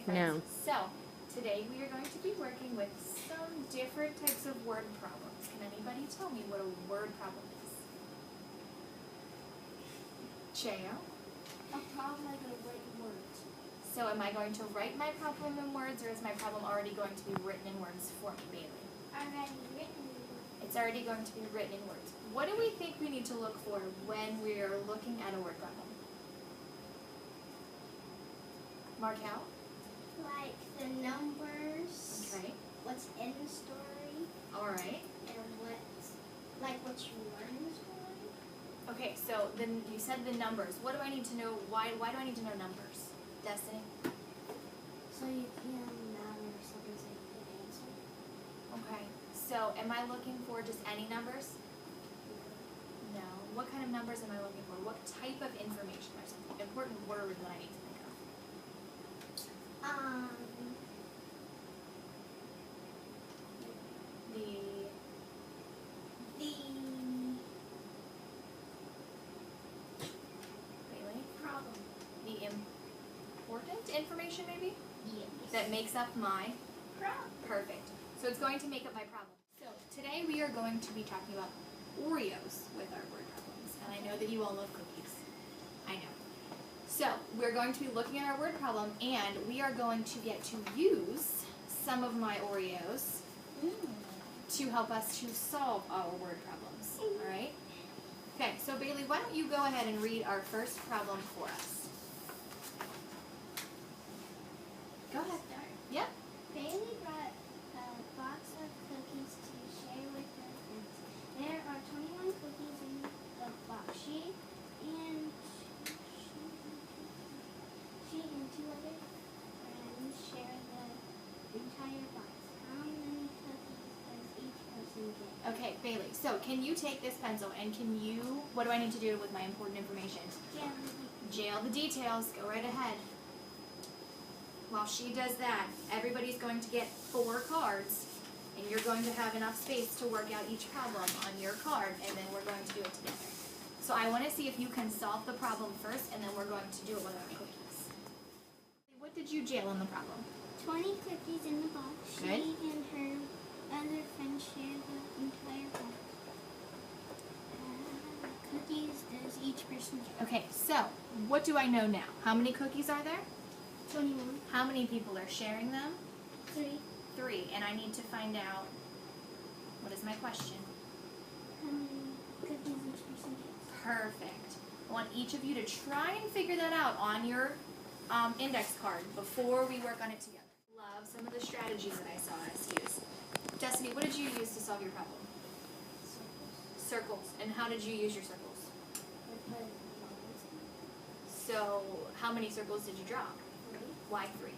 Okay, friends. No. So, today we are going to be working with some different types of word problems. Can anybody tell me what a word problem is? Cheo? A problem I can write words. So am I going to write my problem in words, or is my problem already going to be written in words for me, Bailey? Already written. It's already going to be written in words. What do we think we need to look for when we're looking at a word problem? Mark out. Like the numbers. Okay. What's in the story. All right. And what you learn in the story. Okay, so then you said the numbers. What do I need to know? Why do I need to know numbers? Destiny? So you can or something so you can answer. Okay. So am I looking for just any numbers? No. What kind of numbers am I looking for? What type of information? There's an important word that I need to think of. Really? Problem. The important information, maybe? Yes. That makes up my Problem. perfect. So it's going to make up my problem. So today we are going to be talking about Oreos with our word problems. And I know that you all love cookies. I know. So we're going to be looking at our word problem, and we are going to get to use some of my Oreos to help us to solve our word problems. All right? Okay, so Bailey, why don't you go ahead and read our first problem for us? Go ahead. Yep. Bailey brought a box of cookies to share with her friends. There are 21 cookies in the box. She and two other friends share the entire box. How many cookies does each person get? Okay, Bailey, so can you take this pencil and what do I need to do with my important information? Jail the details. Go right ahead. While she does that, everybody's going to get 4 cards, and you're going to have enough space to work out each problem on your card, and then we're going to do it together. So I want to see if you can solve the problem first, and then we're going to do it with our cookies. What did you jail in the problem? 20 cookies in the box. Good. She and her other friends share the entire box. Cookies does each person get? Okay, so what do I know now? How many cookies are there? 21. How many people are sharing them? 3. 3, and I need to find out, what is my question? How many cookies each person gets? Perfect. I want each of you to try and figure that out on your index card before we work on it together. Love some of the strategies that I saw us use. Destiny, what did you use to solve your problem? Circles. And how did you use your circles? So, how many circles did you draw? 3. Why 3?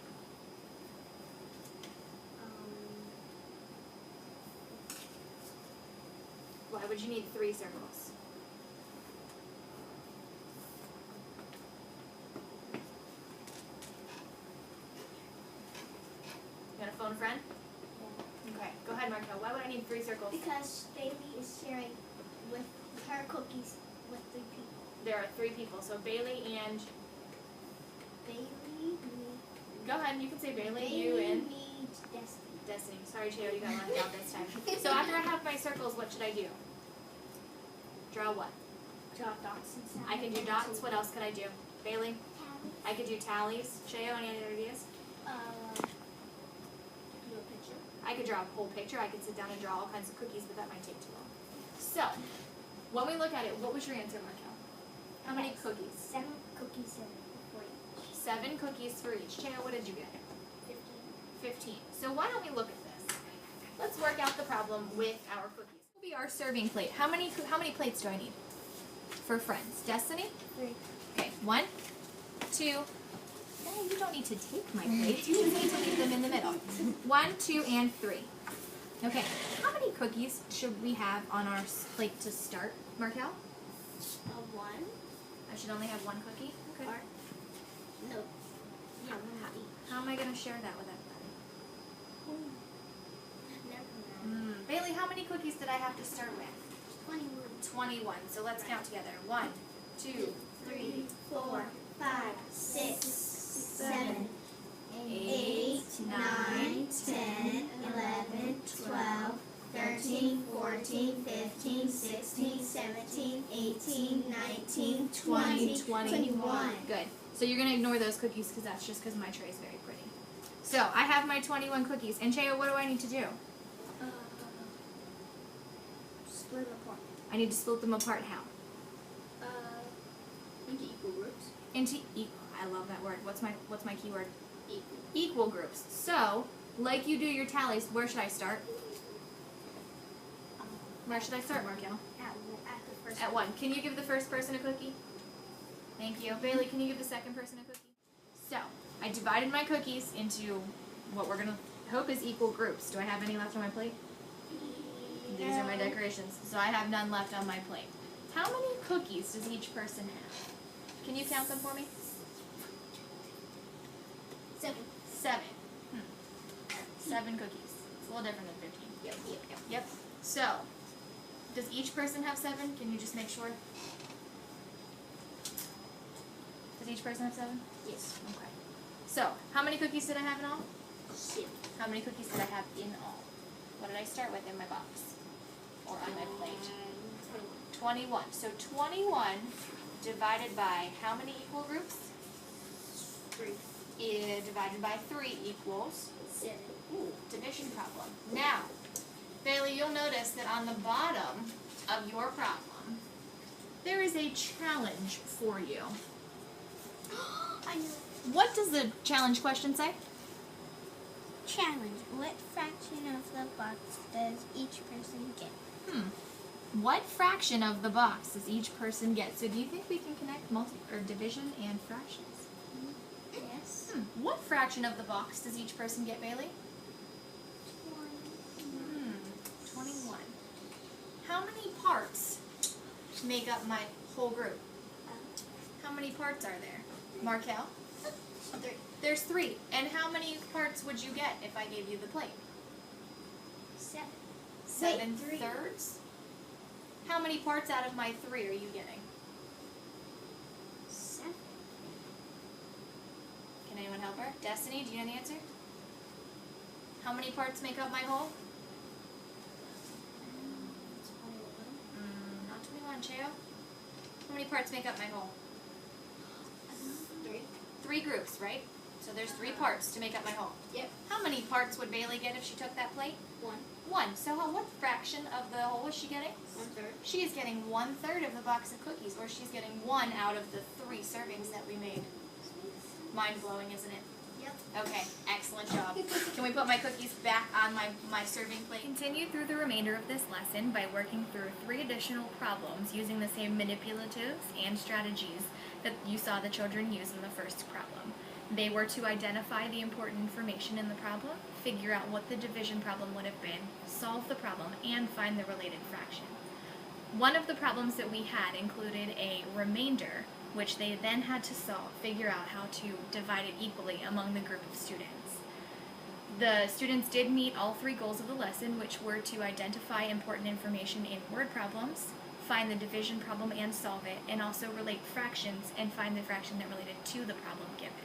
Why would you need 3 circles? You got a phone friend? Yeah. Okay, go ahead, Markel. Why would I need 3 circles? Because Bailey is sharing with her cookies with 3 people. There are 3 people, so Bailey and... Bailey, me. Go ahead, you can say Bailey, Bailey, you, and... me, Destiny. Destiny. Sorry, Cheo, you got left out this time. So after I have my circles, what should I do? Draw what? Draw dots inside. I can do dots. What else could I do? Bailey? Tally. I could do tallies. Cheo, any other ideas? Do a picture. I could draw a whole picture. I could sit down and draw all kinds of cookies, but that might take too long. So, when we look at it, what was your answer, Markel? How many cookies? 7 cookies for each. 7 cookies for each. Cheo, what did you get? 15. 15. So why don't we look at this? Let's work out the problem with our cookies. This will be our serving plate. How many plates do I need for friends? Destiny? 3. Okay, 1, 2. No, you don't need to take my plates. You just need to leave them in the middle. 1, 2, and 3. Okay, how many cookies should we have on our plate to start, Markel? 1. I should only have 1 cookie? Okay. Or, no. Yeah, 1 each. How am I going to share that with everybody? Never mind. Bailey, how many cookies did I have to start with? 21. 21. So let's count together. 1, 2, 3, 4, 5, 6, 7, 8, 14, 15, 16, 17, 18, 19, 20, 21. Good. So you're going to ignore those cookies because that's just because my tray is very pretty. So I have my 21 cookies. And Cheo, what do I need to do? Split them apart. I need to split them apart how? Into equal groups. Into equal. I love that word. What's my keyword? Equal. Equal groups. So, like you do your tallies, where should I start? Where should I start, Markel? At the first At 1. Can you give the first person a cookie? Thank you. Bailey, can you give the second person a cookie? So, I divided my cookies into what we're going to hope is equal groups. Do I have any left on my plate? These are my decorations. So I have none left on my plate. How many cookies does each person have? Can you count them for me? 7. 7. 7 cookies. It's a little different than 15. Yep. So, does each person have 7? Can you just make sure? Does each person have 7? Yes. Okay. So, how many cookies did I have in all? 7. How many cookies did I have in all? What did I start with in my box? Or on my plate? 21. So 21 divided by how many equal groups? 3. Divided by 3 equals? 7. Ooh, division problem. Now, Bailey, you'll notice that on the bottom of your problem, there is a challenge for you. I know. What does the challenge question say? Challenge. What fraction of the box does each person get? What fraction of the box does each person get? So do you think we can connect division and fractions? Yes. What fraction of the box does each person get, Bailey? 21. How many parts make up my whole group? How many parts are there? Markel? 3. There's 3. And how many parts would you get if I gave you the plate? 7. 7 3. thirds? How many parts out of my 3 are you getting? 7. Can anyone help her? Destiny, do you know the answer? How many parts make up my whole? Not 21, Cheo. How many parts make up my whole? 3. 3 groups, right? So there's 3 parts to make up my whole. Yep. How many parts would Bailey get if she took that plate? 1. 1. So what fraction of the whole is she getting? 1/3. She is getting 1/3 of the box of cookies, or she's getting 1 out of the 3 servings that we made. Mind-blowing, isn't it? Yep. Okay, excellent job. Can we put my cookies back on my serving plate? Continue through the remainder of this lesson by working through 3 additional problems using the same manipulatives and strategies that you saw the children use in the first problem. They were to identify the important information in the problem, figure out what the division problem would have been, solve the problem, and find the related fraction. One of the problems that we had included a remainder, which they then had to figure out how to divide it equally among the group of students. The students did meet all 3 goals of the lesson, which were to identify important information in word problems, find the division problem and solve it, and also relate fractions and find the fraction that related to the problem given.